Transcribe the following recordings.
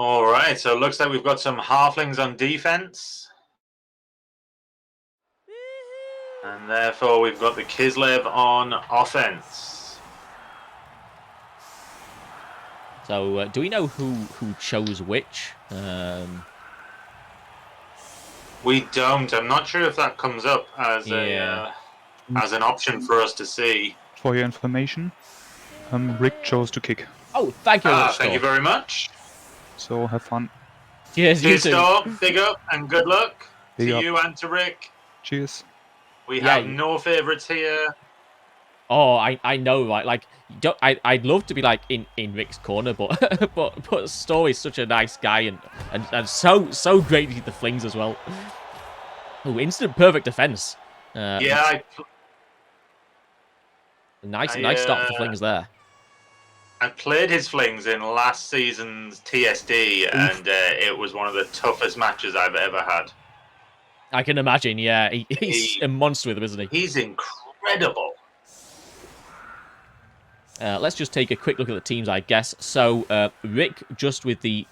All right, so it looks like we've got some halflings on defense. And therefore we've got the Kislev on offense. So do we know who chose which? We don't. I'm not sure if that comes up as as an option for us to see. For your information, Rick chose to kick. Oh, thank you very much, Thank you Storr. very much. So have fun. Cheers, you Cheers, too. Storr. Big up and good luck Big to up. you and to Rick. Cheers. We have no favourites here. Oh, I know, right? Like, I'd love to be like in Rick's corner, but but Storr is such a nice guy and so great to hit the flings as well. Oh, instant perfect defense. Yeah, nice start for the flings there. I played his flings in last season's TSD, and it was one of the toughest matches I've ever had. I can imagine, yeah. He's a monster with him, isn't he? He's incredible. Let's just take a quick look at the teams, I guess. So, Rick, just with the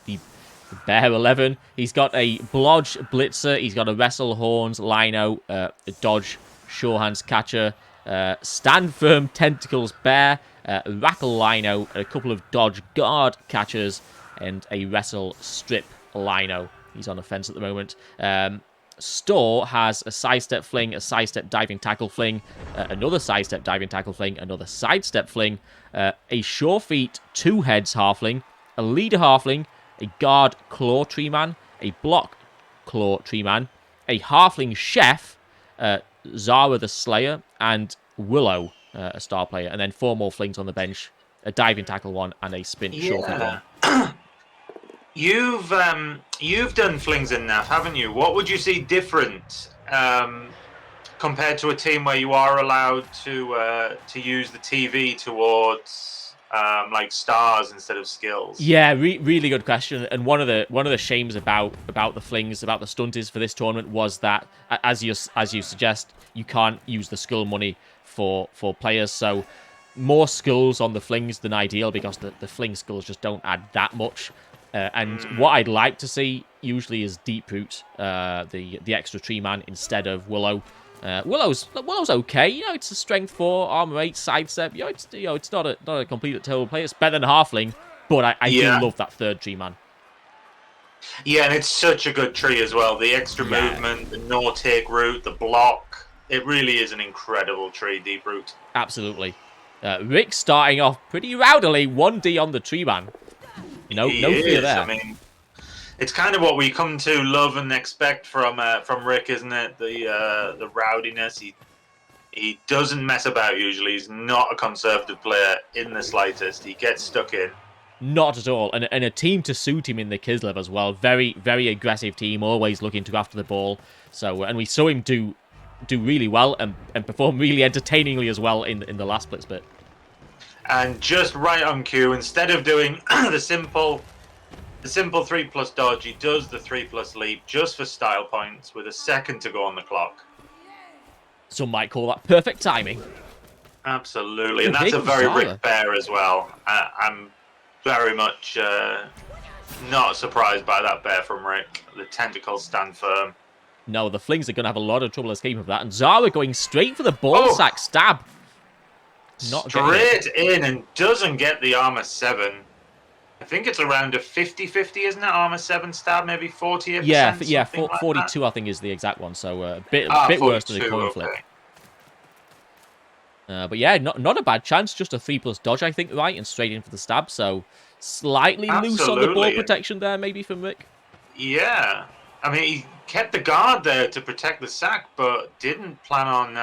Bear 11. He's got a Blodge Blitzer. He's got a Wrestle Horns, Lino, a Dodge Shorehands Catcher, Stand Firm Tentacles Bear, Rackle Lino, a couple of Dodge Guard Catchers, and a Wrestle Strip Lino. He's on offense at the moment. Storr has a sidestep fling, a sidestep diving tackle fling, another sidestep diving tackle fling, another sidestep fling, a sure feet two heads halfling, a leader halfling, a guard claw tree man, a block claw tree man, a halfling chef, Zara the Slayer, and Willow, a star player, and then four more flings on the bench, a diving tackle one, and a spin sure feet one. You've done flings in NAF, haven't you? What would you see different compared to a team where you are allowed to use the TV towards like stars instead of skills? Yeah, really good question. And one of the shames about the flings, about the stunties for this tournament was that, as you suggest, you can't use the skull money for players. So more skulls on the flings than ideal, because the fling skulls just don't add that much. And what I'd like to see usually is Deep Root, the extra tree man instead of Willow. Willow's okay. You know, it's a strength 4, armor 8, sidestep. It's not a complete terrible play. It's better than Halfling, but I do love that third tree man. Yeah, and it's such a good tree as well. The extra movement, the no take route, the block. It really is an incredible tree, Deep Root. Absolutely. Rick starting off pretty rowdily, 1D on the tree man. No fear there. I mean, it's kind of what we come to love and expect from Rick, isn't it? The rowdiness. He doesn't mess about usually. He's not a conservative player in the slightest. He gets stuck in. Not at all. And a team to suit him in the Kislev as well. Very, very aggressive team, always looking to go after the ball. So, and we saw him do really well and perform really entertainingly as well in the last blitz bit. And just right on cue, instead of doing the simple 3+ dodge, he does the 3+ leap just for style points with a second to go on the clock. Some might call that perfect timing. Absolutely, and that's a very Rick Bear as well. I'm very much not surprised by that bear from Rick. The tentacles stand firm. No, the flings are going to have a lot of trouble escaping from that. And Zara going straight for the ball sack stab. Not straight in and doesn't get the armor 7. I think it's around a 50-50, isn't it? Armor 7 stab, maybe 48%. Yeah, 42 I think is the exact one. So a bit worse than a coin flip. But yeah, not a bad chance. Just a 3+ dodge, I think, right, and straight in for the stab. So slightly loose on the ball protection there, maybe from Rick. Yeah, I mean he kept the guard there to protect the sack, but didn't plan on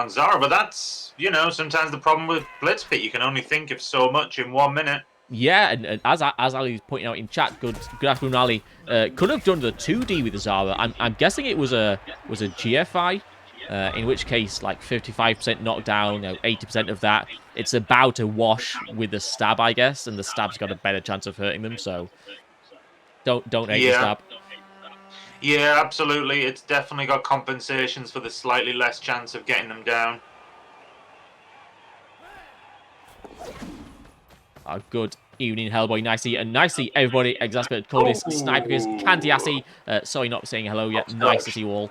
Zara. But that's, you know, sometimes the problem with blitz pit. You can only think of so much in 1 minute. Yeah, and as Ali's pointing out in chat, good afternoon, Ali. Could have done the 2D with the Zara. I'm guessing it was a GFI. In which case, like 55% knockdown, 80% of that, it's about a wash with the stab, I guess, and the stab's got a better chance of hurting them. So don't hate the stab. Yeah, absolutely. It's definitely got compensations for the slightly less chance of getting them down. A good evening, Hellboy. Nicely, and nicely, everybody. Exasperated Cordis, Snipers, Candiassi. Sorry, not saying hello yet. Nice to see you all.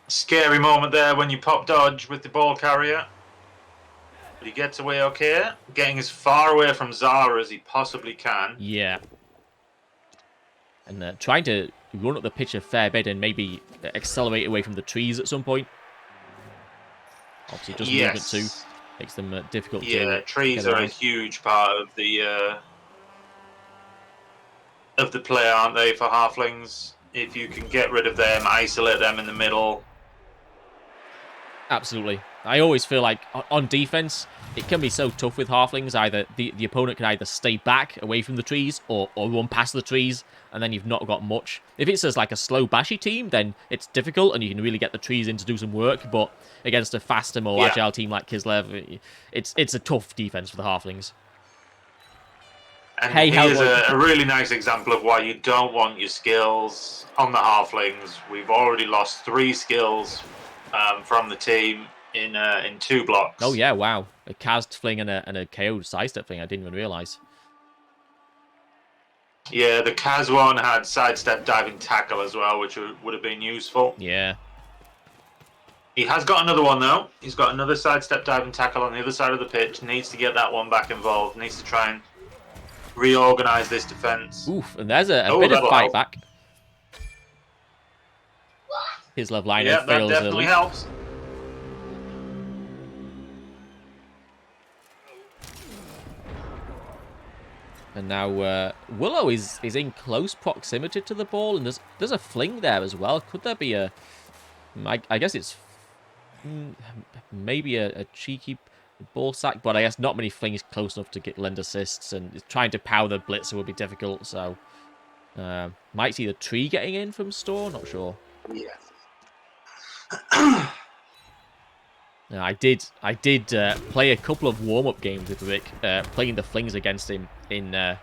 Scary moment there when you pop dodge with the ball carrier. But he gets away okay, getting as far away from Zara as he possibly can. Yeah. And trying to run up the pitch a fair bit and maybe accelerate away from the trees at some point. Obviously, just movement too. Makes them difficult to Yeah, trees are a huge part of the play, aren't they, for Halflings? If you can get rid of them, isolate them in the middle. Absolutely. I always feel like on defense, it can be so tough with Halflings. Either the opponent can either stay back away from the trees or run past the trees, and then you've not got much. If it's as like a slow bashy team, then it's difficult and you can really get the trees in to do some work. But against a faster, more agile team like Kislev, it's a tough defense for the Halflings. And here's a really nice example of why you don't want your skills on the Halflings. We've already lost 3 skills from the team in 2 blocks. Oh yeah, wow. A cast fling and a KO sidestep fling. I didn't even realise. Yeah, the Kaz one had sidestep diving tackle as well, which would have been useful. Yeah. He has got another one though. He's got another sidestep diving tackle on the other side of the pitch. Needs to get that one back involved. Needs to try and reorganise this defence. Oof, and there's a bit of fight back. His love line fails that definitely helps. And now Willow is in close proximity to the ball, and there's a fling there as well. Could there be a... I guess it's maybe a cheeky ball sack, but I guess not many flings close enough to lend assists, and trying to power the blitzer would be difficult, so... might see the tree getting in from Storr, not sure. Yeah. I did play a couple of warm-up games with Rick, playing the flings against him in the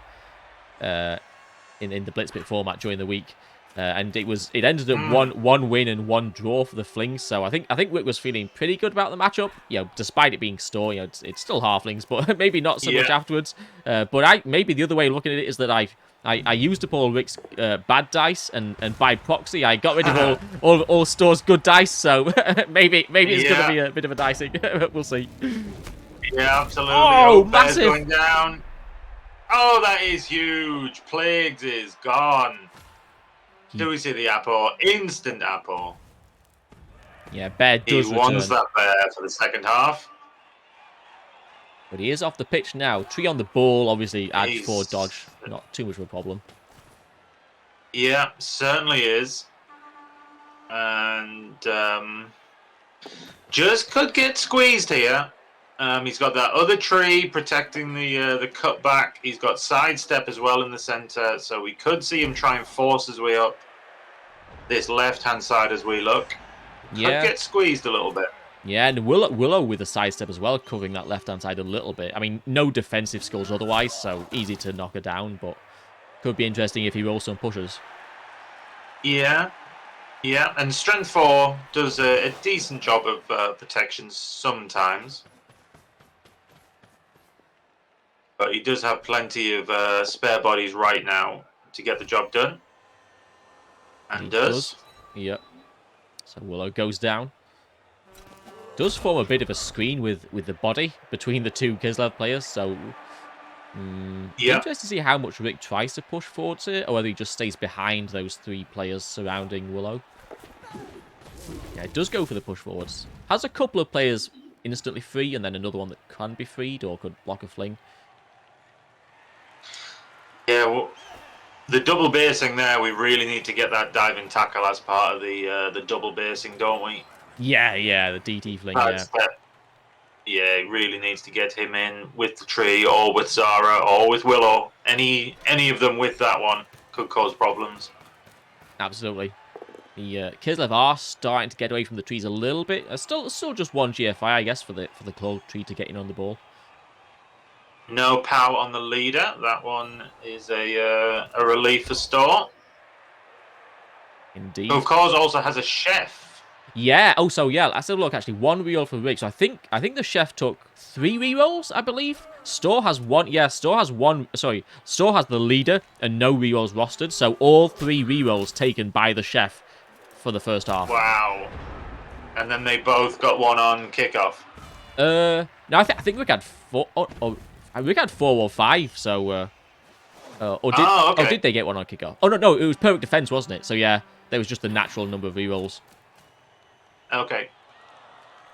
Blitzbit format during the week, and it ended up one win and 1 draw for the flings. So I think Rick was feeling pretty good about the matchup. You know, despite it being Storr, you know, it's still Halflings, but maybe not so much afterwards. But maybe the other way of looking at it is that I used up all Rick's bad dice, and by proxy, I got rid of all Storr's good dice. So maybe it's going to be a bit of a dicing. We'll see. Yeah, absolutely. Oh, massive! Going down. Oh, that is huge. Plagues is gone. Do we see the apple? Instant apple. Yeah, Bear does He wants that Bear for the second half. But he is off the pitch now. Tree on the ball, obviously, adds 4 dodge. Not too much of a problem. Yeah, certainly is. And just could get squeezed here. He's got that other tree protecting the cutback. He's got sidestep as well in the centre, so we could see him try and force his way up this left-hand side as we look. Could get squeezed a little bit. Yeah, and Willow with a sidestep as well, covering that left-hand side a little bit. I mean, no defensive skills otherwise, so easy to knock her down, but could be interesting if he rolls some pushes. Yeah, and Strength 4 does a decent job of protection sometimes. But he does have plenty of spare bodies right now to get the job done. And he does. Yep. So Willow goes down. Does form a bit of a screen with the body between the 2 Kislev players, so... Interesting to see how much Rick tries to push forwards here, or whether he just stays behind those 3 players surrounding Willow. Yeah, it does go for the push forwards. Has a couple of players instantly free, and then another one that can be freed, or could block a fling. Yeah, well, the double basing there, we really need to get that diving tackle as part of the double basing, don't we? Yeah, the DT fling, Yeah, he really needs to get him in with the tree, or with Zara, or with Willow. Any of them with that one could cause problems. Absolutely. The Kislev are starting to get away from the trees a little bit. Still just 1 GFI, I guess, for the closed tree to get in on the ball. No power on the leader. That one is a relief for Storr. Indeed. Who, of course, also has a chef. Yeah. Oh, so yeah. Let's have a look. Actually, 1 reroll for Rick. So I think the chef took 3 rerolls, I believe. Storr has one. Yeah, Storr has one. Sorry, Storr has the leader and no rerolls rostered. So all 3 rerolls taken by the chef for the first half. Wow. And then they both got one on kickoff. No, I think we had 4. We had 4 or 5. So, Okay. did they get one on kickoff? Oh no, it was perfect defense, wasn't it? So yeah, there was just the natural number of rerolls. Okay.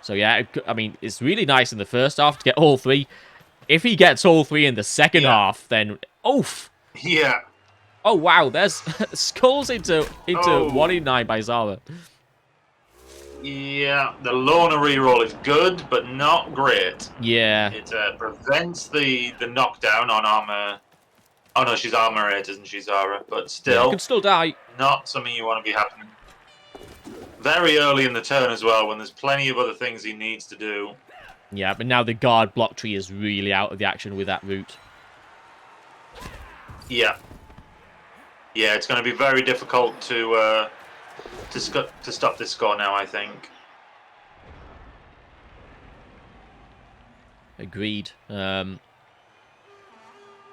So yeah, I mean, it's really nice in the first half to get all 3. If he gets all 3 in the second half, then oof. Yeah. Oh wow, there's skulls into Oh. 1 in 9 by Zara. Yeah, the Lorna reroll is good, but not great. Yeah. It prevents the knockdown on armor. Oh no, she's armor 8, isn't she, Zara? But Yeah, still, could still die. not something you want to be happening. Very early in the turn as well, when there's plenty of other things he needs to do. Yeah, but now the guard block tree is really out of the action with that route. Yeah. Yeah, it's going to be very difficult to stop this score now, I think. Agreed. So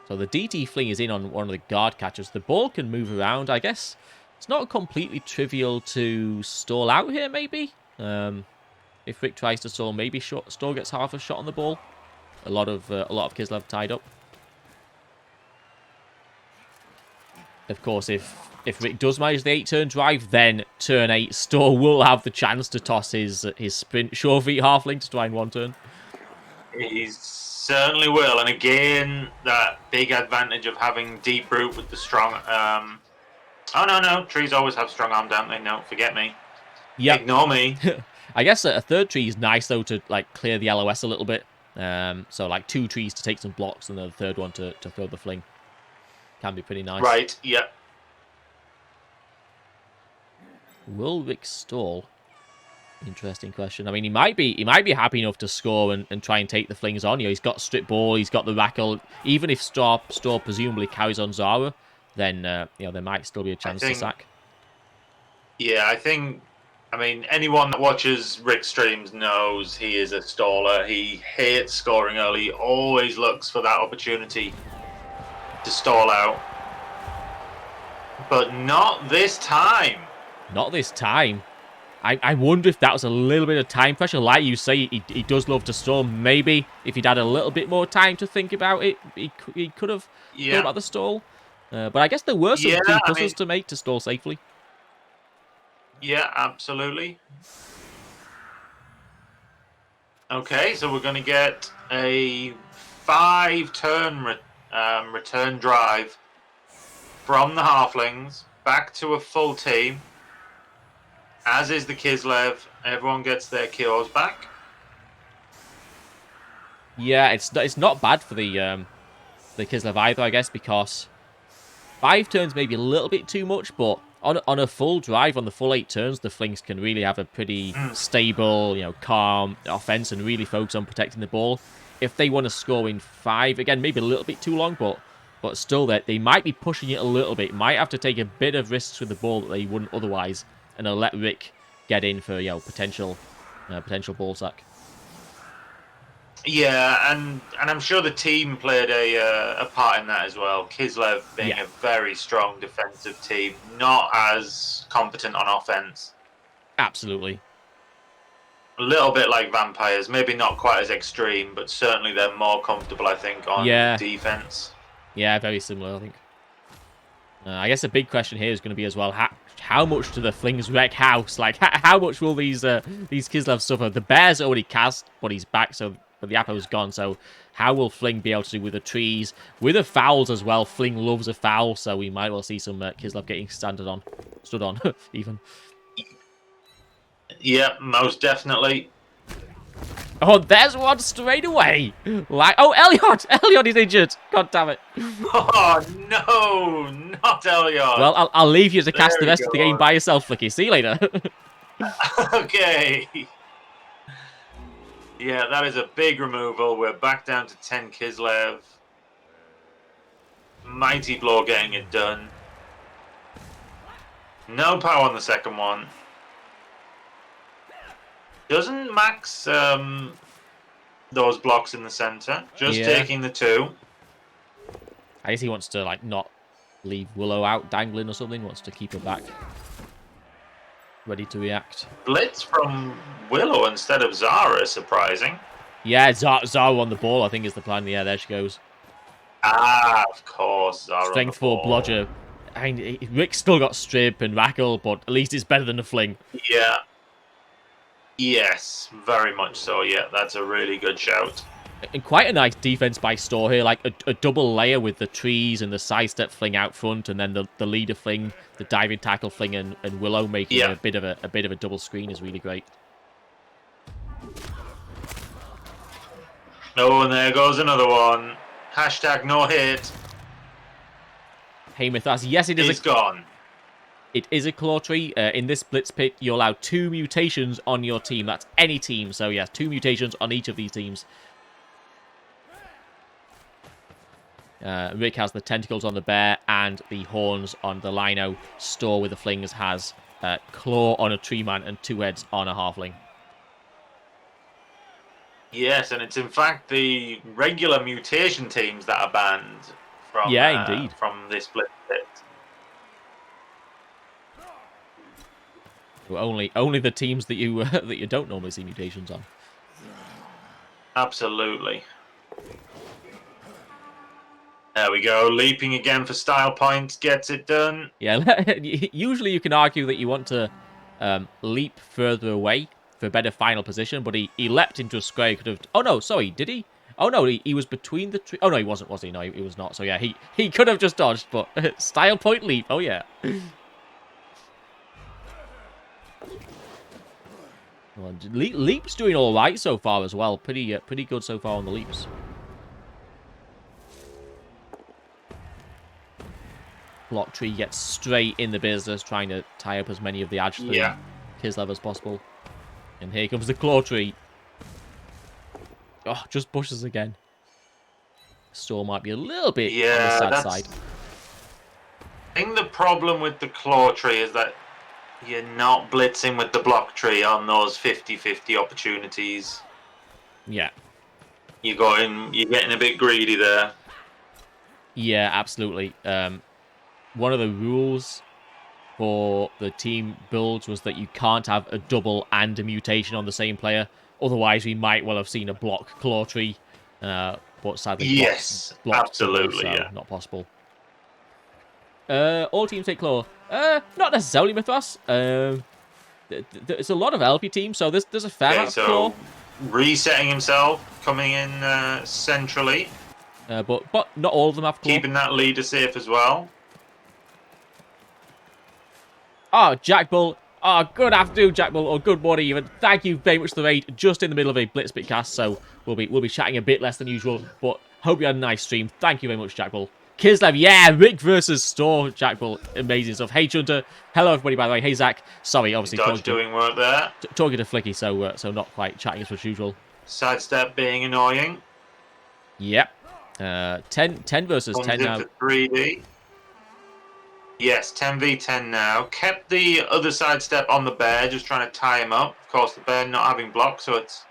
the DT fling is in on one of the guard catchers. The ball can move around, I guess. It's not completely trivial to stall out here, maybe. If Rick tries to stall, maybe Storr gets half a shot on the ball. A lot of Kislev tied up. Of course, if Rick does manage the 8-turn drive, then turn 8, Storr will have the chance to toss his sprint sure feet halfling to try in 1 turn. He certainly will, and again, that big advantage of having deep root with the strong. Oh no, trees always have strong arm, don't they? No, forget me. Yeah. Ignore me. I guess a 3rd tree is nice though to like clear the LOS a little bit. So like 2 trees to take some blocks, and then the 3rd one to throw the fling. Can be pretty nice. Right. Yeah. Will Rick stall? Interesting question. I mean, he might be happy enough to score and try and take the flings on. You know, he's got strip ball, he's got the rackle. Even if Storr presumably carries on Zara, then there might still be a chance to sack. Yeah, I mean, anyone that watches Rick streams knows he is a staller. He hates scoring early. He always looks for that opportunity to stall out. But not this time. Not this time. I wonder if that was a little bit of time pressure. Like you say, he does love to stall. Maybe if he'd had a little bit more time to think about it, he could have thought about the stall. But I guess there were some key puzzles to make to stall safely. Yeah, absolutely. Okay, so we're going to get a 5-turn return drive from the Halflings back to a full team. As is the Kislev, everyone gets their cures back. Yeah, it's not bad for the Kislev either, I guess, because 5 turns may be a little bit too much, but on a full drive, on the full 8 turns, the Flings can really have a pretty stable, calm offense and really focus on protecting the ball. If they want to score in 5, again, maybe a little bit too long, but still, they might be pushing it a little bit. Might have to take a bit of risks with the ball that they wouldn't otherwise, and they'll let Rick get in for potential ball sack. Yeah, and I'm sure the team played a part in that as well. Kislev being a very strong defensive team, not as competent on offense. Absolutely. A little bit like Vampires, maybe not quite as extreme, but certainly they're more comfortable, I think, on defense. Yeah, very similar, I think. I guess the big question here is going to be as well, how much do the Flings wreck house? Like, how much will these Kislev suffer? The Bear's already cast, but he's back, but the Appo's gone, so how will Fling be able to do with the trees? With the fouls as well, Fling loves a foul, so we might well see some Kislev getting stood on, even. Yeah, most definitely. Oh, there's one straight away. Elliot is injured. God damn it. Oh, no, not Elliot. Well, I'll leave you to cast the rest of the game by yourself, Flicky. See you later. Okay. Yeah, that is a big removal. We're back down to 10 Kislev. Mighty Blow getting it done. No power on the second one. Doesn't Max those blocks in the center. Just Yeah. taking the 2. I guess he wants to, like, not leave Willow out dangling or something. Wants to keep her back. Ready to react. Blitz from Willow instead of Zara, surprising. Yeah, Zara on the ball, I think, is the plan. Yeah, there she goes. Ah, of course, Zara Strength on the 4 ball. blodger. I mean, Rick's still got strip and rackle, but at least it's better than a fling. Yeah. Yes, very much so. Yeah, that's a really good shout. And quite a nice defense by Storr here, like a double layer with the trees and the sidestep fling out front, and then the leader fling, the diving tackle fling, and Willow making a bit of a double screen is really great. Oh, and there goes another one. Hashtag no hate. Hey Mythos, yes, He's gone. It is a claw tree. In this blitz pick, you're allowed 2 mutations on your team. That's any team. So yes, 2 mutations on each of these teams. Rick has the tentacles on the bear and the horns on the lino. Storr with the flings has claw on a tree man and 2 heads on a halfling. Yes, and it's in fact the regular mutation teams that are banned from indeed, from this blitz pit. Only the teams that you that you don't normally see mutations on. Absolutely. There we go. Leaping again for style points. Gets it done. Yeah, usually you can argue that you want to leap further away for a better final position, but he leapt into a square. He could have... Oh, no, sorry, did he? Oh, no, he was between the tree... Oh, no, he wasn't, was he? No, he was not. So, yeah, he could have just dodged, but style point leap. Oh, yeah. Well, leap's doing all right so far as well. Pretty good so far on the leaps. Block tree gets straight in the business, trying to tie up as many of the edge Kislev as possible. And here comes the claw tree. Oh, just bushes again. Storr might be a little bit on the sad side. I think the problem with the claw tree is that you're not blitzing with the block tree on those 50-50 opportunities. Yeah. You're getting a bit greedy there. Yeah, absolutely. One of the rules for the team builds was that you can't have a double and a mutation on the same player. Otherwise, we might well have seen a block claw tree. But sadly, yes, blocked absolutely, double, so not possible. All teams take claw. Not necessarily Mythos. There's a lot of LP teams, so there's a fair amount of claw. Resetting himself, coming in centrally. But not all of them have claw. Keeping that leader safe as well. Oh, Jack Bull. Oh, good afternoon, Jack Bull, or good morning even. Thank you very much for the raid, just in the middle of a Blitzbit cast, so we'll be chatting a bit less than usual, but hope you had a nice stream. Thank you very much, Jack Bull. Kislev, yeah, Rick versus Storr, Jack Bull, amazing stuff. Hey, Junter. Hello, everybody, by the way. Hey, Zach. Sorry, obviously. Dodge doing work there. Talking to Flicky, so not quite chatting as usual. Sidestep being annoying. Yep. 10 versus 10 now. For 3D. Yes, 10v10 now. Kept the other sidestep on the bear, just trying to tie him up. Of course, the bear not having block, so it's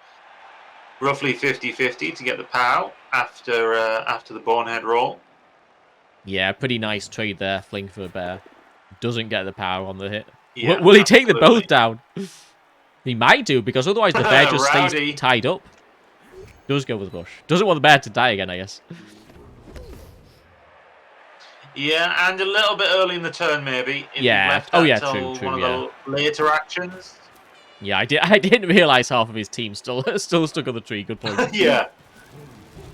roughly 50-50 to get the POW after the bonehead roll. Yeah, pretty nice trade there, fling for a bear. Doesn't get the power on the hit. Yeah, will he take them both down? He might do, because otherwise the bear just stays tied up. Does go with the bush. Doesn't want the bear to die again, I guess. Yeah, and a little bit early in the turn, maybe. Yeah. True. One of the later actions. Yeah, I didn't realize half of his team still stuck on the tree. Good point. Yeah.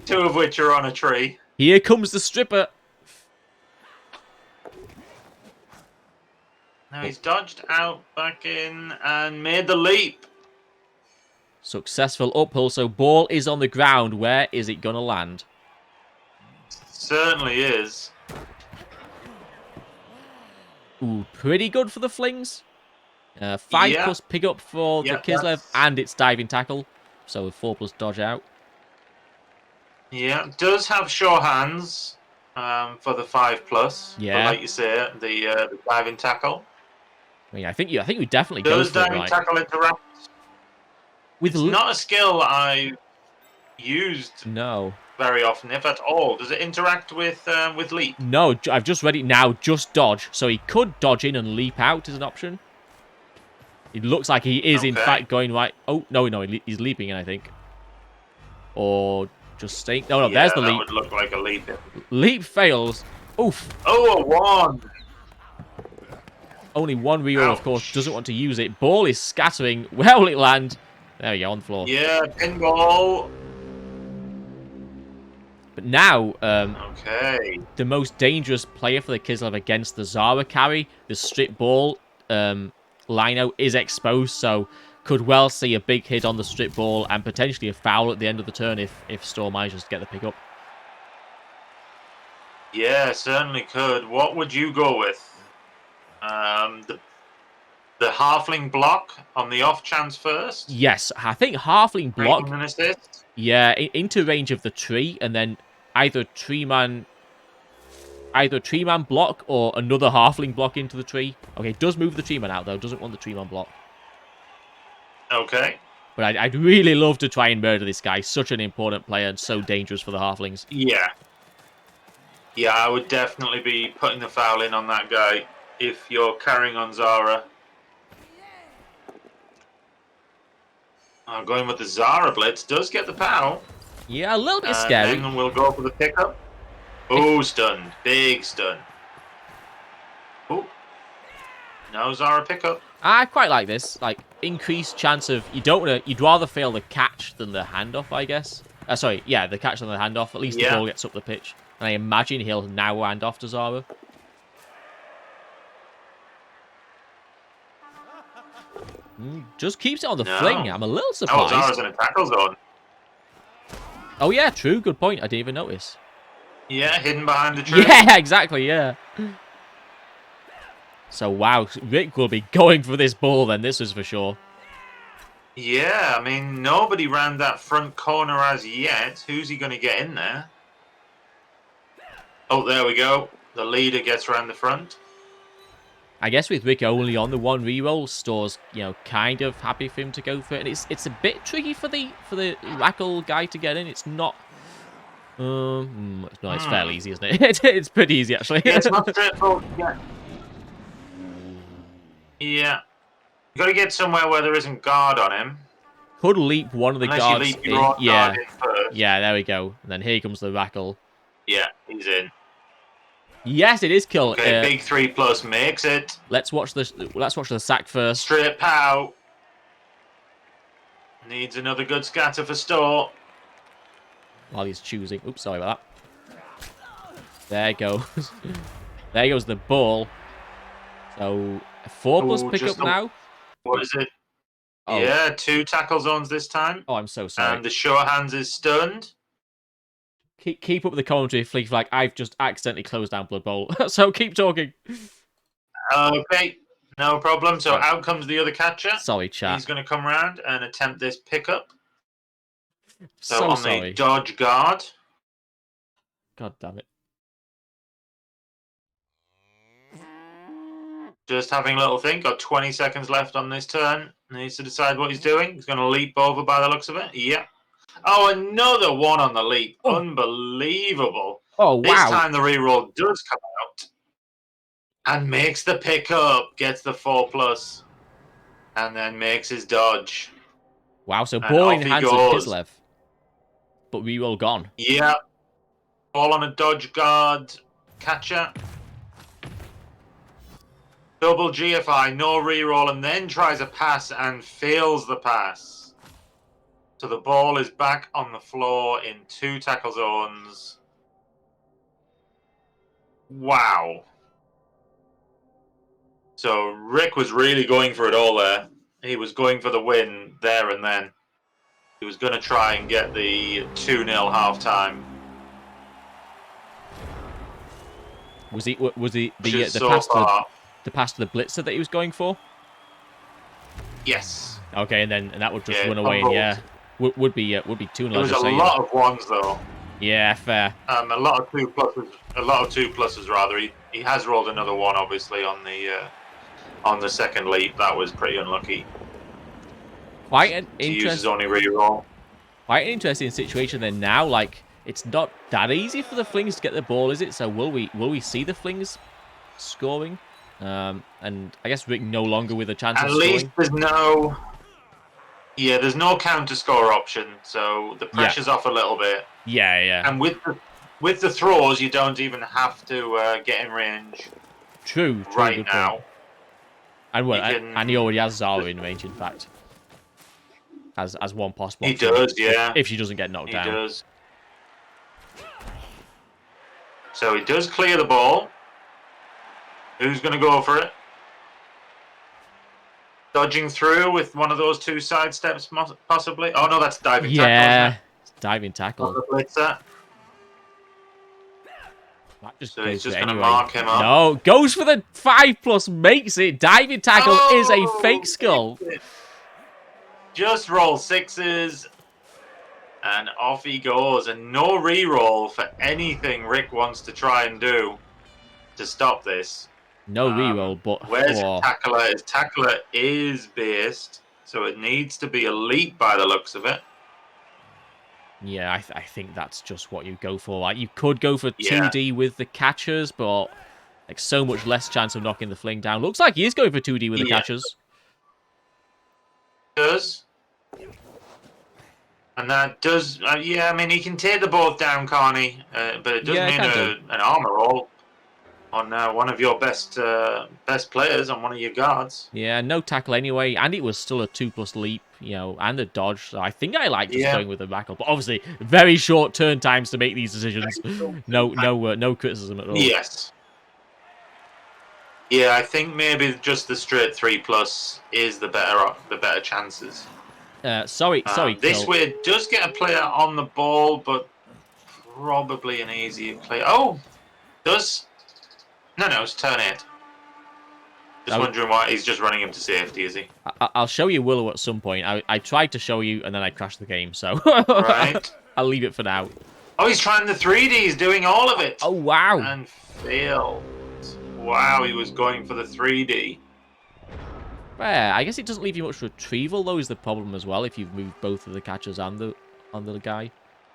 2 of which are on a tree. Here comes the stripper. Now he's dodged out, back in, and made the leap. Successful uphill, so ball is on the ground. Where is it going to land? Certainly is. Ooh, pretty good for the flings. 5+ pick up for the Kislev, and it's diving tackle. So 4+ dodge out. Yeah, does have sure hands for the 5+. Yeah. But like you say, the diving tackle. I mean, I think we definitely does go for diving it, tackle interact? It's not a skill used No. very often, if at all. Does it interact with leap? No, I've just read it now. Just dodge. So he could dodge in and leap out as an option. It looks like he is, in Okay. fact, going right. Oh, no, he's leaping in, I think. Or just staying. No, there's the that leap. would look like a leap. Leap fails. Oof. Oh, a 1. Only one reroll, of course, doesn't want to use it. Ball is scattering. Where will it land? There we go, on the floor. Yeah, pinball. But now, Okay. the most dangerous player for the Kislev against the Zara carry, the strip ball, Lino, is exposed, so could well see a big hit on the strip ball and potentially a foul at the end of the turn if Storr manages to get the pick up. Yeah, certainly could. What would you go with? The halfling block on the off chance first. Yes, I think halfling block. Making an assist. Yeah, into range of the tree, and then either tree man block or another halfling block into the tree. Okay, does move the tree man out though. Doesn't want the tree man block. Okay. But I'd really love to try and murder this guy. Such an important player and so dangerous for the halflings. Yeah. Yeah, I would definitely be putting the foul in on that guy if you're carrying on Zara. Going with the Zara blitz does get the POW. Yeah, a little bit scary. Then we'll go for the pickup. Oh, stunned. Big stun. Oh. No Zara pickup. I quite like this. Like, increased chance of... You'd rather fail the catch than the handoff, I guess. Sorry, yeah, the catch than the handoff. At least the ball gets up the pitch. And I imagine he'll now hand off to Zara. Just keeps it on the fling. I'm a little surprised. Oh, Zara's in a tackle zone. Oh, yeah, true. Good point. I didn't even notice. Yeah, hidden behind the tree. Yeah, exactly, yeah. So, wow, Rick will be going for this ball then. This is for sure. Yeah, I mean, nobody ran that front corner as yet. Who's he going to get in there? Oh, there we go. The leader gets around the front. I guess with Rick only on the one reroll, Storr's, kind of happy for him to go for it. And it's a bit tricky for the Rackle guy to get in. It's not... it's fairly easy, isn't it? It's pretty easy, actually. Yeah, it's not straightforward. Yeah. You got to get somewhere where there isn't guard on him. Could leap one of the Unless guards you leap your own guard in first. Yeah, there we go. And then here comes the Rackle. Yeah, he's in. Yes, it is kill. Okay, big 3+ makes it. Let's watch the sack first. Straight POW. Needs another good scatter for Storr. While he's choosing. Oops, sorry about that. There goes. There goes the ball. So, a 4+ pickup now. What is it? Oh. Yeah, 2 tackle zones this time. Oh, I'm so sorry. And the short hands is stunned. Keep up with the commentary, Fleek Flag. I've just accidentally closed down Blood Bowl. So keep talking. Okay, no problem. So out comes the other catcher. Sorry, chat. He's going to come around and attempt this pickup. So on sorry. the dodge guard. God damn it. Just having a little think. Got 20 seconds left on this turn. Needs to decide what he's doing. He's going to leap over by the looks of it. Yeah. Oh, another one on the leap. Oh. Unbelievable. Oh, wow. This time the reroll does come out. And makes the pickup. Gets the 4+. And then makes his dodge. Wow, so And ball in off he hands of goes. Kislev. But reroll gone. Yeah. Ball on a dodge guard. Catcher. Double GFI, no reroll, and then tries a pass and fails the pass. So the ball is back on the floor in 2 tackle zones. Wow. So Rick was really going for it all there. He was going for the win there and then. He was going to try and get the 2-0 halftime. Was the So pass far. the pass to the blitzer that he was going for? Yes. Okay, and that would just Yeah, run away, and fumbled. would be 2-0. There was a lot of ones though. Yeah, fair. A lot of 2+. A lot of 2+ rather. He has rolled another one, obviously, on the second leap. That was pretty unlucky. Quite an To use his interesting. only reroll. Quite an interesting situation then now. Like, it's not that easy for the Flings to get the ball, is it? So will we see the Flings scoring? And I guess Rick no longer with a chance At of least scoring. there's no... Yeah, there's no counter-score option, so the pressure's off a little bit. Yeah. And with the throws, you don't even have to get in range True, right good now. point. And well, You can- and he already has Zara in range, in fact. As one possible He option. does, yeah. If she doesn't get knocked He down. does. So he does clear the ball. Who's going to go for it? Dodging through with one of those two side steps, possibly. Oh no, that's diving tackle. Yeah, diving tackle. Not the blitzer. That just So he's goes just for it going to anyway. mark him up. No, goes for the 5+, makes it. Diving tackle is a fake skull. Just roll 6s. And off he goes. And no re-roll for anything Rick wants to try and do to stop this. No reroll, but where's tackler? His tackler is based, so it needs to be elite by the looks of it. Yeah, I think that's just what you go for. Like, you could go for 2D with the catchers, but like so much less chance of knocking the Fling down. Looks like he is going for 2D with the catchers. Does. And that does, yeah, I mean, he can take the both down, can't he? But it does mean an armor roll on one of your best players, on one of your guards. Yeah, no tackle anyway, and it was still a 2+ leap, you know, and a dodge. So I think I like just going with the tackle, but obviously very short turn times to make these decisions. No criticism at all. Yes. Yeah, I think maybe just the straight 3+ is the better chances. Sorry. This way does get a player on the ball, but probably an easier play. Oh, does. No, it's turn 8. Just wondering why he's just running him to safety, is he? I'll show you Willow at some point. I tried to show you, and then I crashed the game, so right. I'll leave it for now. Oh, he's trying the 3D. He's doing all of it. Oh, wow. And failed. Wow, he was going for the 3D. Yeah, I guess it doesn't leave you much retrieval, though, is the problem as well, if you've moved both of the catchers and the guy.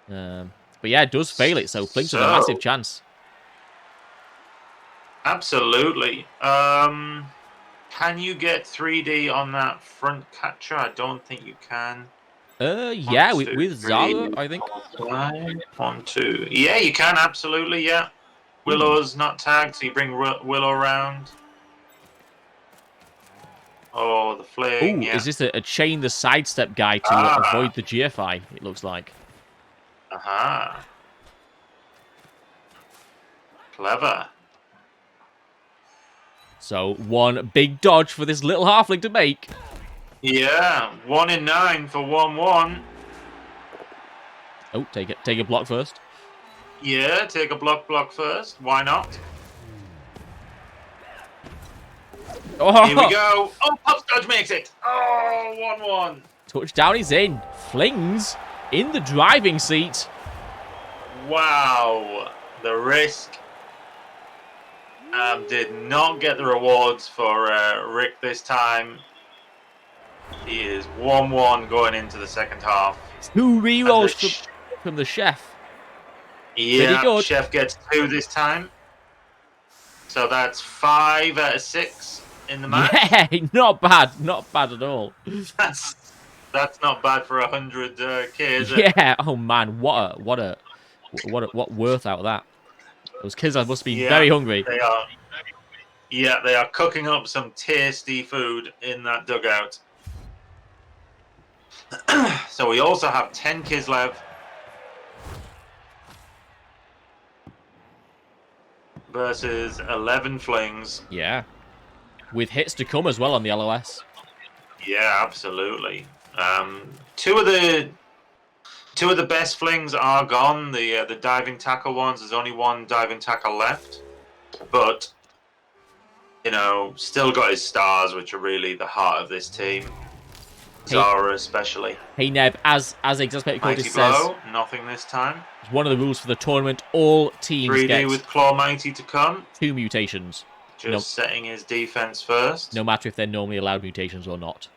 But yeah, it does fail it, so Flings with a massive chance. Absolutely. Can you get 3D on that front catcher? I don't think you can. Yeah, with Zara, I think. 1, 2. Yeah, you can, absolutely, yeah. Willow's not tagged, so you bring Willow around. Oh, the fling, yeah. Is this a chain the sidestep guy to avoid the GFI, it looks like. Aha. Clever. So, one big dodge for this little halfling to make. Yeah, 1 in 9 for 1-1. Oh, take a block first. Yeah, take a block first. Why not? Oh. Here we go. Oh, Pops Dodge makes it. Oh, 1-1. Touchdown is in. Flings in the driving seat. Wow. The risk. Did not get the rewards for Rick this time. He is 1-1 going into the second half. 2 rerolls from the chef. Yeah, Chef gets 2 this time. So that's 5 out of 6 in the match. Yeah, not bad at all. That's not bad for 100k, is it? Yeah. Oh man, what worth out of that? Those kids must be very hungry. They are. Yeah, they are cooking up some tasty food in that dugout. So we also have 10 Kislev versus 11 Flings. Yeah. With hits to come as well on the LOS. Yeah, absolutely. Two of the best Flings are gone. The diving tackle ones. There's only one diving tackle left, but you know, still got his stars, which are really the heart of this team. Zara especially. Hey Neb, as Exaspect Cody says, nothing this time. One of the rules for the tournament: all teams 3D get with Claw Mighty to come. 2 mutations. Just setting his defense first. No matter if they're normally allowed mutations or not.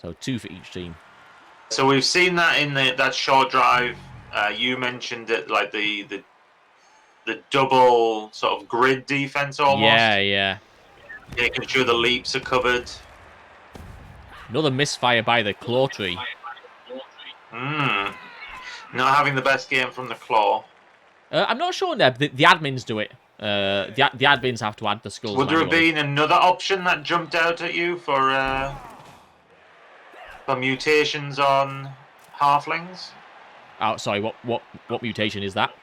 So 2 for each team. So we've seen that in that short drive. You mentioned it, like the double sort of grid defense almost. Yeah. Making sure the leaps are covered. Another misfire by the claw tree. Not having the best game from the claw. I'm not sure, Neb. The admins do it. The admins have to add the skulls Would there have manually. been another option that jumped out at you for mutations on halflings? Oh, sorry. What mutation is that?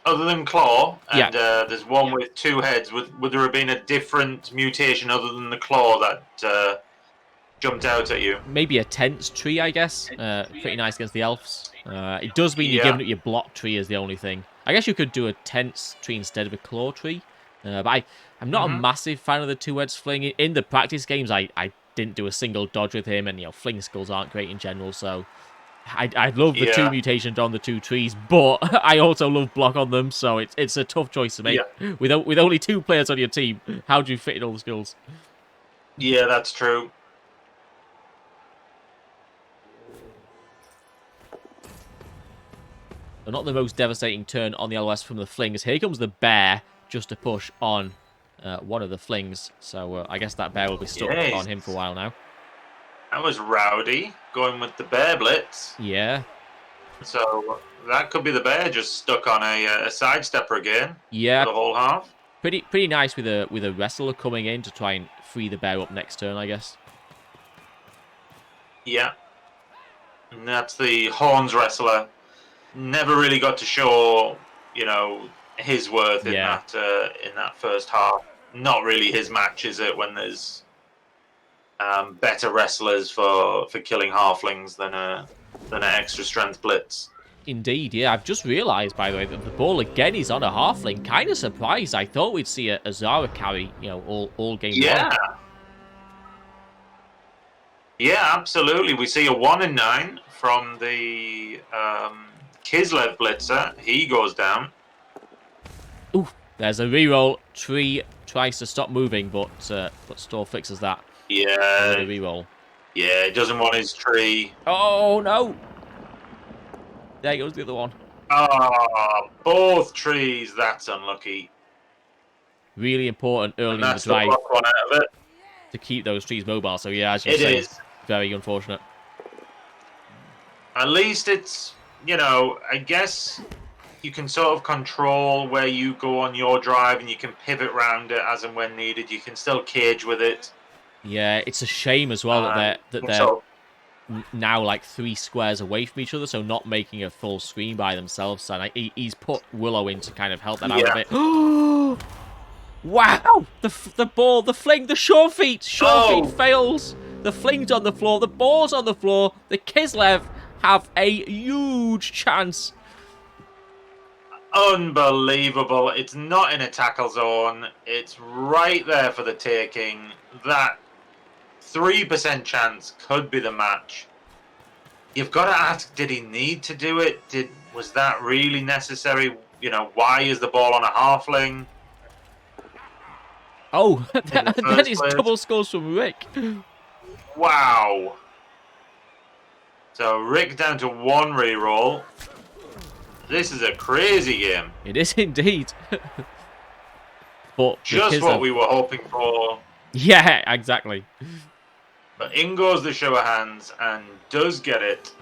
Other than claw, and Yeah. there's one with two heads. Would there have been a different mutation other than the claw that jumped out at you? Maybe a tense tree, I guess. Pretty nice against the elves. It does mean you're Yeah. giving up your block tree as the only thing. I guess you could do a tense tree instead of a claw tree. But I'm not a massive fan of the two-heads fling. In the practice games, I didn't do a single dodge with him, and fling skulls aren't great in general, so I love the two mutations on the two trees, but I also love block on them, so it's a tough choice to make. Yeah. With only two players on your team, how do you fit in all the skills? Yeah, that's true. So not the most devastating turn on the LOS from the flings. Here comes the bear just to push on one of the flings. So I guess that bear will be stuck on him for a while now. That was rowdy, going with the bear blitz. Yeah. So that could be the bear just stuck on a sidestepper again. Yeah. For the whole half. Pretty nice with a wrestler coming in to try and free the bear up next turn, I guess. Yeah. And that's the Horns wrestler. Never really got to show, his worth in that first half. Not really his match, is it? When there's better wrestlers for killing halflings than an extra strength blitz. Indeed, yeah. I've just realised, by the way, that the ball again is on a halfling. Kind of surprised. I thought we'd see a Zara carry, all game long. Yeah, absolutely. We see a 1 in 9 from the Kislev blitzer. He goes down. Ooh, there's a reroll. Tree tries to stop moving, but Storr fixes that. Yeah. With a reroll. Yeah, he doesn't want his tree. Oh, no. There goes the other one. Oh, both trees. That's unlucky. Really important early in the drive one out of it. to keep those trees mobile. So, yeah, as you say, is very unfortunate. At least it's, I guess you can sort of control where you go on your drive and you can pivot around it as and when needed. You can still cage with it. Yeah, it's a shame as well that they're now like 3 squares away from each other, so not making a full screen by themselves. And he's put Willow in to kind of help that out a bit. Wow! The ball, the fling, the short feet fails. The fling's on the floor, the ball's on the floor. The Kislev have a huge chance. Unbelievable. It's not in a tackle zone. It's right there for the taking. That 3% chance could be the match. You've got to ask, did he need to do it? Was that really necessary? Why is the ball on a halfling? Oh, that is double skulls from Rick. Wow. So Rick down to 1 reroll. This is a crazy game. It is indeed. But just what we were hoping for. Yeah, exactly. But in goes the show of hands and does get it.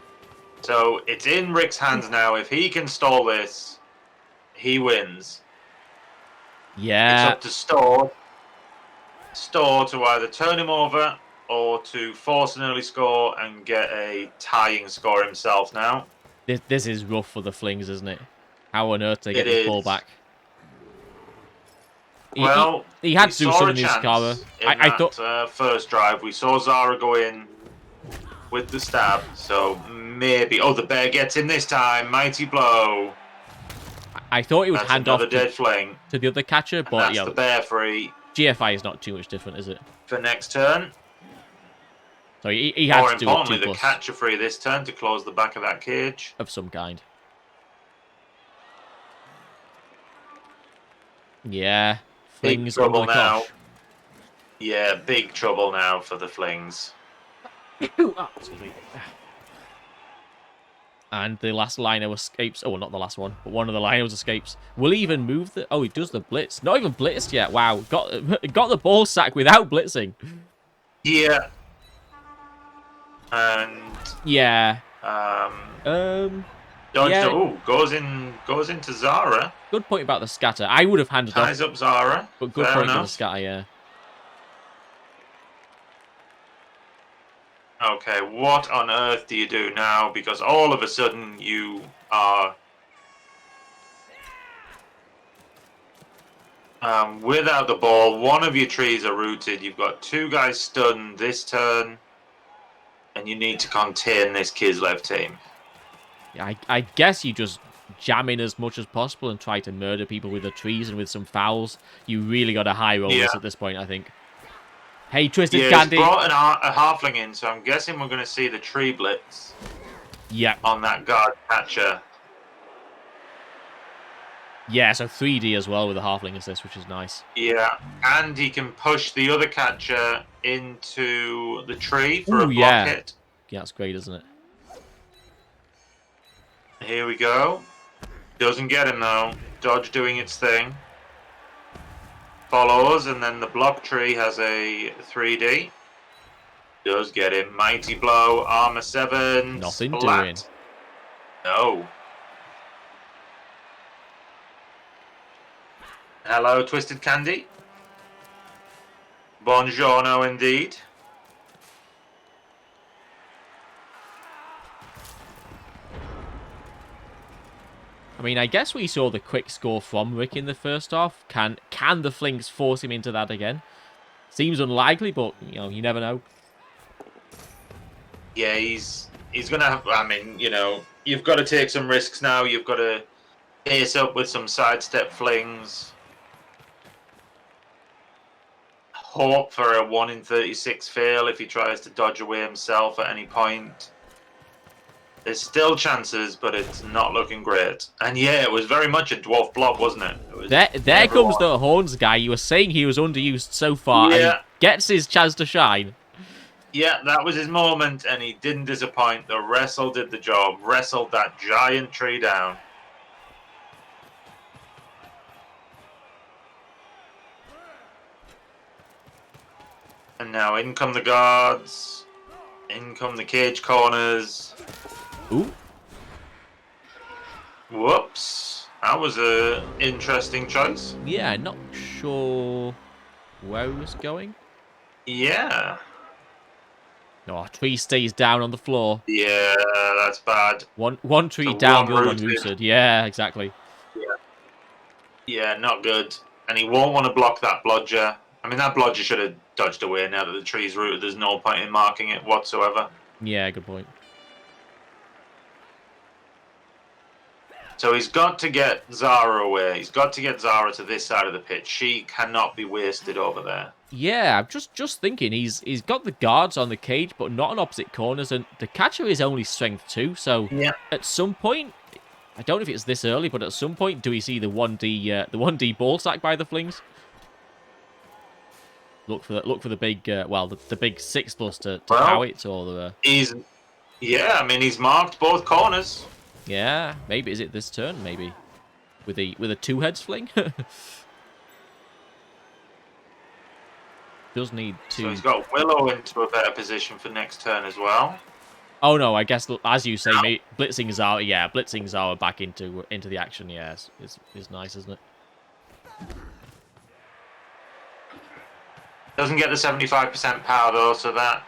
So it's in Rick's hands now. If he can stall this, he wins. Yeah. It's up to Storr. Storr to either turn him over or to force an early score and get a tying score himself now. This is rough for the Flings, isn't it? How on earth they get this ball back? Well, he had to do something in Zara. I thought first drive we saw Zara go in with the stab, so maybe. Oh, the bear gets him this time. Mighty blow. I thought he would hand off dead fling to the other catcher, but that's the bear free. GFI is not too much different, is it? For next turn. So he had to do more importantly, the catcher free this turn to close the back of that cage of some kind. Yeah. Flings big trouble now. Yeah, big trouble now for the Flings. Oh, excuse me. And the last lino escapes. Oh, not the last one, but one of the linos escapes. Will he even move the... Oh, he does the blitz. Not even blitzed yet. Wow. Got the ball sack without blitzing. Yeah. And Yeah. dodged. Yeah. Oh, goes into Zara. Good point about the scatter. I would have handed Ties off. up Zara. But good Fair point enough. for the scatter, yeah. Okay, what on earth do you do now? Because all of a sudden you are without the ball. One of your trees are rooted. You've got 2 guys stunned this turn, and you need to contain this Kislev team. Yeah, I guess you just jam in as much as possible and try to murder people with the trees and with some fouls. You really got to high roll this at this point, I think. Hey, Twisted Yeah, Candy. he's brought a halfling in, so I'm guessing we're going to see the tree blitz. Yeah. On that guard catcher. Yeah, so 3D as well with the halfling assist, which is nice. Yeah, and he can push the other catcher into the tree for a block hit. Yeah, that's great, isn't it? Here we go. Doesn't get him though. Dodge doing its thing. Follows, and then the block tree has a 3D. Does get him. Mighty blow, armor 7. Nothing splat. doing. No. Hello, Twisted Candy. Buongiorno indeed. I mean, I guess we saw the quick score from Rick in the first half. Can the Flings force him into that again? Seems unlikely, but you know, you never know. Yeah, he's gonna have. I mean, you know, you've got to take some risks now. You've got to pace up with some sidestep flings. Hope for a 1 in 36 fail if he tries to dodge away himself at any point. There's still chances, but it's not looking great. And yeah, it was very much a dwarf blob, wasn't it? There comes the Horns guy. You were saying he was underused so far, and he gets his chance to shine. Yeah, that was his moment, and he didn't disappoint. The wrestle did the job. Wrestled that giant tree down. And now in come the guards. In come the cage corners. Ooh. Whoops. That was a interesting choice. Yeah, not sure where he was going. Yeah. No, tree stays down on the floor. Yeah, that's bad. One tree So down, the other one rooted. rooted. Yeah, exactly. Yeah, not good. And he won't want to block that blodger. I mean, that blodger should have dodged away now that the tree's rooted. There's no point in marking it whatsoever. Yeah, good point. So he's got to get Zara away. He's got to get Zara to this side of the pitch. She cannot be wasted over there. Yeah, I'm just thinking he's got the guards on the cage, but not on opposite corners, and the catcher is only strength 2. So at some point, I don't know if it's this early, but at some point, do we see the 1D ball sack by the Flings? Look for the big the big 6+ to pow it, or the. I mean he's marked both corners. Yeah, maybe is it this turn? Maybe with a 2-heads fling. Does need to. So he's got Willow into a better position for next turn as well. Oh no, I guess as you say, blitzing Zara. Yeah, blitzing Zara back into the action. Yeah, is nice, isn't it? Doesn't get the 75% power though, so that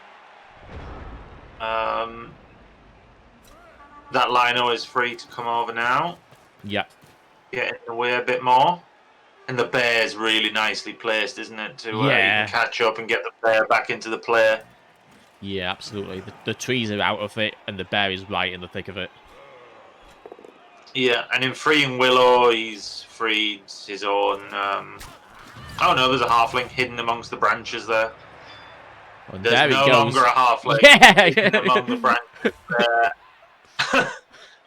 that lino is free to come over now. Yeah. Get in the way a bit more. And the bear's really nicely placed, isn't it? To even catch up and get the bear back into the play. Yeah, absolutely. The trees are out of it, and the bear is right in the thick of it. Yeah, and in freeing Willow, he's freed his own... Oh no, there's a halfling hidden amongst the branches there. And there's there no longer a halfling hidden among the branches there.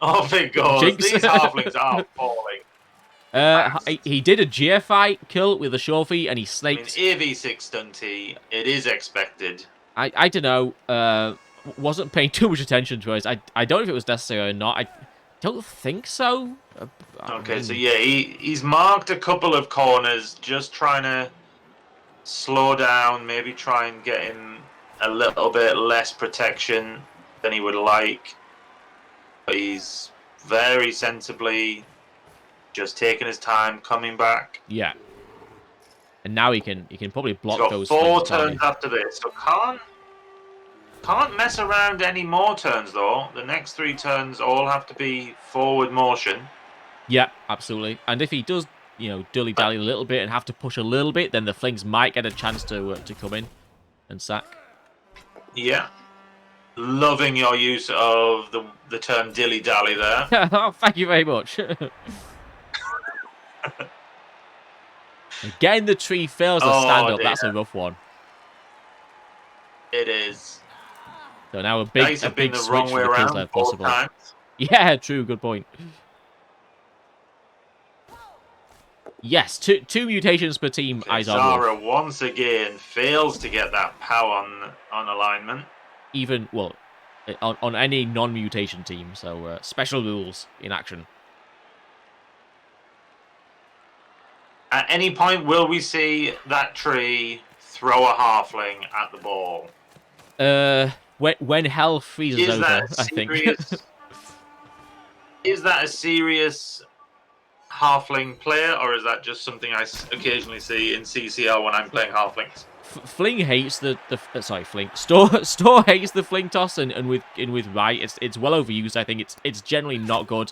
Off it goes. Jinx. These halflings are falling. He did a GFI kill with a Shorty, and he snaked. I mean, AV6 stunty, it is expected. I don't know. wasn't paying too much attention to us. I don't know if it was necessary or not. I don't think so. Okay, so yeah, he's marked a couple of corners, just trying to slow down, maybe try and get him a little bit less protection than he would like. But he's very sensibly just taking his time, coming back. Yeah. And now he can probably He's block got those 4 flings, can't turns after this, so can't mess around any more turns though. The next 3 turns all have to be forward motion. he? Yeah, absolutely. And if he does, dilly-dally a little bit and have to push a little bit, then the flings might get a chance to come in and sack. Yeah. Loving your use of the term dilly-dally there. Oh, thank you very much. Getting the tree fails to stand up. Dear. That's a rough one. It is. So now a Dice big have been the switch wrong for way the kills around there both possible. times. Yeah, true. Good point. Yes, two mutations per team. Eyes on Zara once again fails to get that power on alignment. Even, well, on any non-mutation team. So special rules in action. At any point, will we see that tree throw a halfling at the ball? When hell freezes over, I think. Is that a serious halfling player, or is that just something I occasionally see in CCL when I'm playing halflings? Fling hates Fling. Storr hates the fling toss, and with right, it's well overused. I think it's generally not good.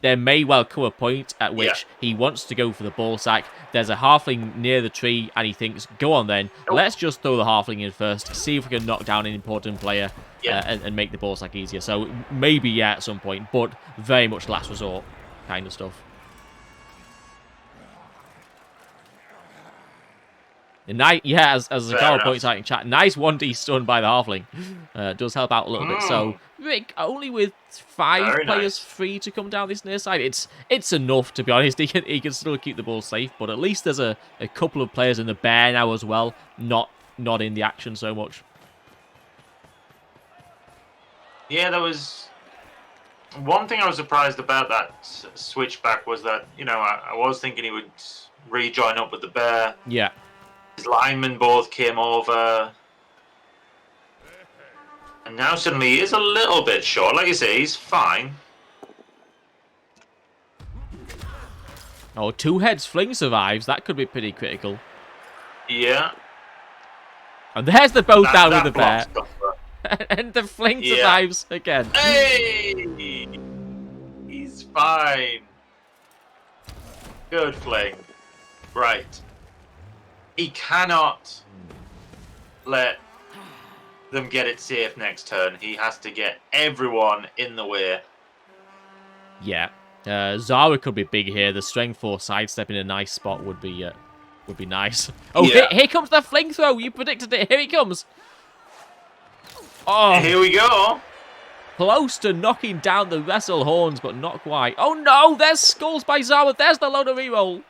There may well come a point at which he wants to go for the ball sack. There's a halfling near the tree, and he thinks, go on then, let's just throw the halfling in first, see if we can knock down an important player and make the ball sack easier. So maybe, at some point, but very much last resort kind of stuff. As Zakara points out in chat, nice 1D stun by the halfling. Does help out a little bit. So Rick, only with 5 players free to come down this near side, it's enough, to be honest. He can still keep the ball safe, but at least there's a couple of players in the bear now as well, not in the action so much. Yeah, there was one thing I was surprised about that switchback was that, I was thinking he would rejoin up with the bear. Yeah. His linemen both came over. And now suddenly he is a little bit short. Like you say, he's fine. Oh, 2 heads fling survives. That could be pretty critical. Yeah. And there's the both down with the bear. And the fling Yeah. survives again. Hey! He's fine. Good fling. Right. He cannot let them get it safe next turn. He has to get everyone in the way. Yeah. Zara could be big here. The strength 4 sidestep in a nice spot would be nice. Oh, Yeah. here comes the fling throw. You predicted it. Here he comes. Oh, Here we go. close to knocking down the wrestle horns, but not quite. Oh no, there's skulls by Zara. There's the loader reroll.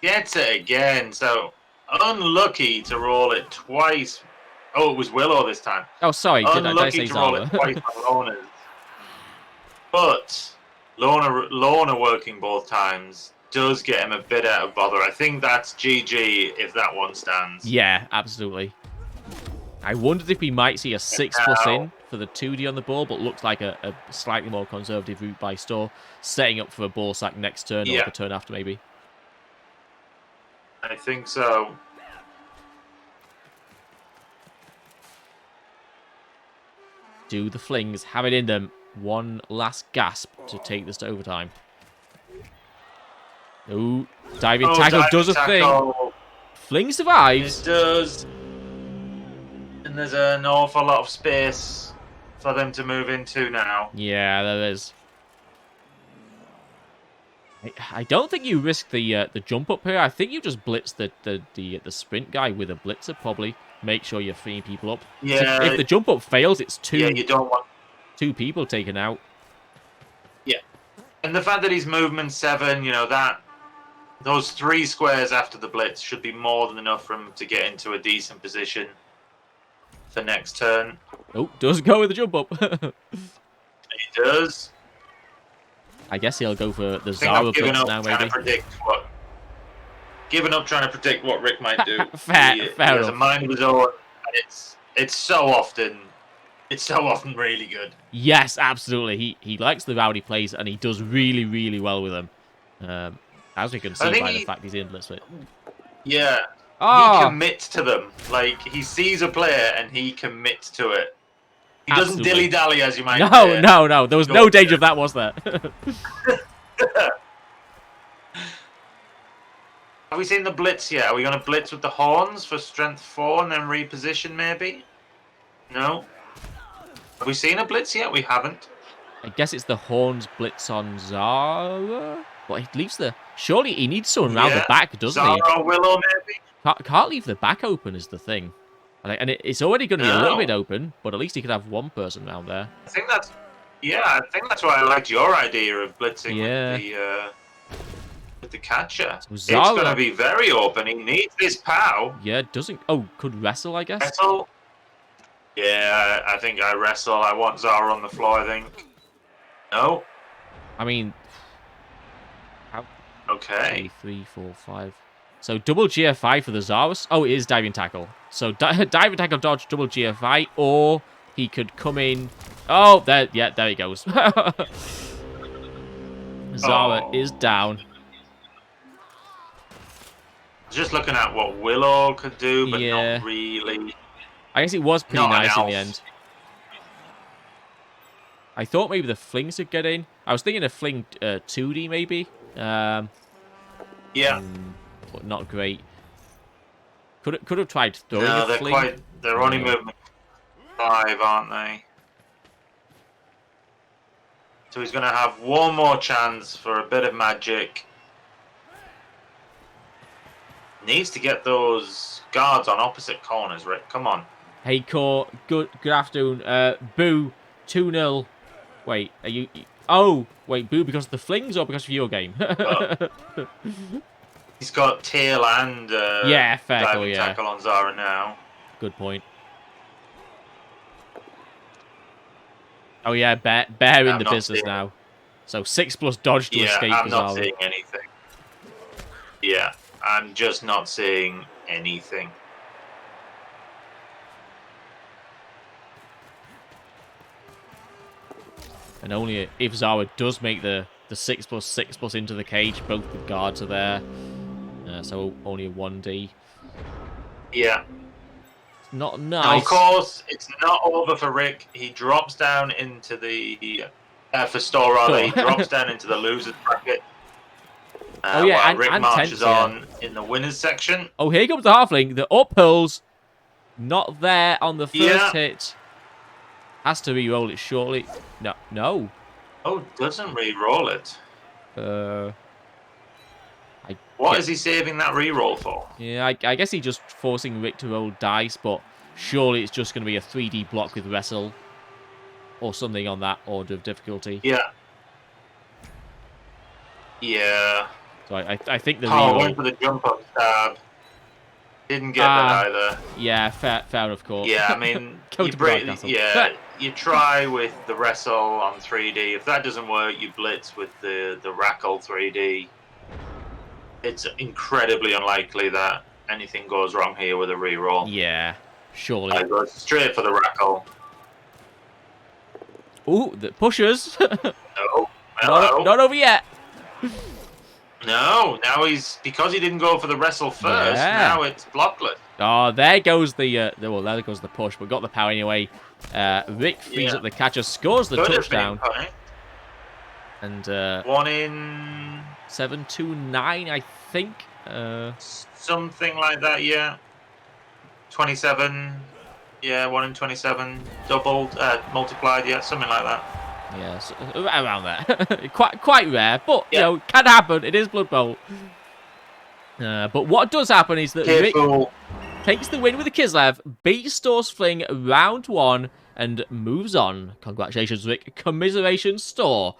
Gets it again. So unlucky to roll it twice. Oh, it was Willow this time. Oh, sorry. Did I Unlucky say to roll it Zara? twice on Lona's. But Lona working both times does get him a bit out of bother. I think that's GG if that one stands. Yeah, absolutely. I wondered if we might see a 6+ in for the 2D on the ball, but looks like a slightly more conservative route by Storr, setting up for a ball sack next turn or the turn after maybe. I think so. Do the flings have it in them? One last gasp to take this to overtime. Ooh, diving tackle does a thing. Fling survives. It does. And there's an awful lot of space for them to move into now. Yeah, there is. I don't think you risk the jump up here. I think you just blitz the sprint guy with a blitzer. Probably make sure you're freeing people up. Yeah. If the jump up fails, it's 2. Yeah, you don't want 2 people taken out. Yeah, and the fact that he's movement 7, those 3 squares after the blitz should be more than enough for him to get into a decent position. for next turn. Oh, does go with the jump up. He does. I guess he'll go for the I think I've Zara given blitz up now, trying maybe. to predict what. Given up trying to predict what Rick might do. Fair He has a enough. mind of his own. And it's so often really good. Yes, absolutely. He likes the rowdy plays, and he does really, really well with them. As we can see by the fact he's in Blitz Fit. Yeah. Oh! He commits to them. Like, he sees a player and he commits to it. He doesn't dilly-dally, as you might say. No. There was no danger of that, was there? Have we seen the blitz yet? Are we going to blitz with the horns for strength 4 and then reposition, maybe? No. Have we seen a blitz yet? We haven't. I guess it's the horns blitz on Zara. But he leaves the... Surely he needs someone round the back, doesn't he? Zara or Willow, maybe? Can't leave the back open is the thing. And it's already going to be a little bit open, but at least he could have one person round there. I think that's why I liked your idea of blitzing with the catcher. So it's going to be very open. He needs this pow. Yeah, doesn't... Oh, could wrestle, I guess? Wrestle? Yeah, I think I wrestle. I want Zara on the floor, I think. No? I mean... Okay. 3, 4, 5. So double GFI for the Zaras. Oh, it is diving tackle. So diving tackle, dodge, double GFI, or he could come in. Oh, there he goes. Zara is down. Just looking at what Willow could do, but not really. I guess it was pretty nice in the end. I thought maybe the flings would get in. I was thinking of fling 2D maybe. Yeah. But not great. Could have tried throwing a fling. They're only movement 5, aren't they? So he's going to have one more chance for a bit of magic. Needs to get those guards on opposite corners, Rick. Come on. Hey, Core. Good afternoon. Boo. 2-0. Wait, are you... Oh, wait, boo because of the flings or because of your game? He's got tail and diving tackle on Zara now. Good point. Oh yeah, bear in the business now. So 6+ dodge to escape. I'm not seeing anything. Yeah, I'm just not seeing anything. And only if Zara does make the 6+6+ into the cage, both the guards are there. So only a 1D. Yeah. Not nice. Now, of course, it's not over for Rick. He drops down into the... for Storr, rather. He drops down into the loser's bracket. While Rick marches on in the winners section. Oh, here comes the Halfling. The uphills. Not there on the first hit. Has to re-roll it shortly. No. Oh, doesn't re-roll it. What is he saving that re-roll for? Yeah, I guess he's just forcing Rick to roll dice, but surely it's just going to be a 3D block with wrestle. Or something on that order of difficulty. Yeah. Yeah. So I think the re-roll... went for the jump up stab. Didn't get that either. Yeah, fair enough, Court. Yeah, I mean, you try with the wrestle on 3D. If that doesn't work, you blitz with the rackle 3D. It's incredibly unlikely that anything goes wrong here with a reroll. Yeah, surely. I go straight for the rackle. Ooh, the pushers. No. Not over yet. No, now because he didn't go for the wrestle first, now it's blockless. Oh, there goes there goes the push, but got the power anyway. Rick frees up the catcher, scores the touchdown. And 1 in 7-2-9, I think. Something like that, yeah. 27. Yeah, 1 in 27 doubled, multiplied, yeah, something like that. Yeah, so around there. quite rare, but you know, can happen. It is Blood Bowl. But what does happen is that Rick takes the win with the Kislev, beats Storr's Fling round 1, and moves on. Congratulations, Rick. Commiserations, Storr.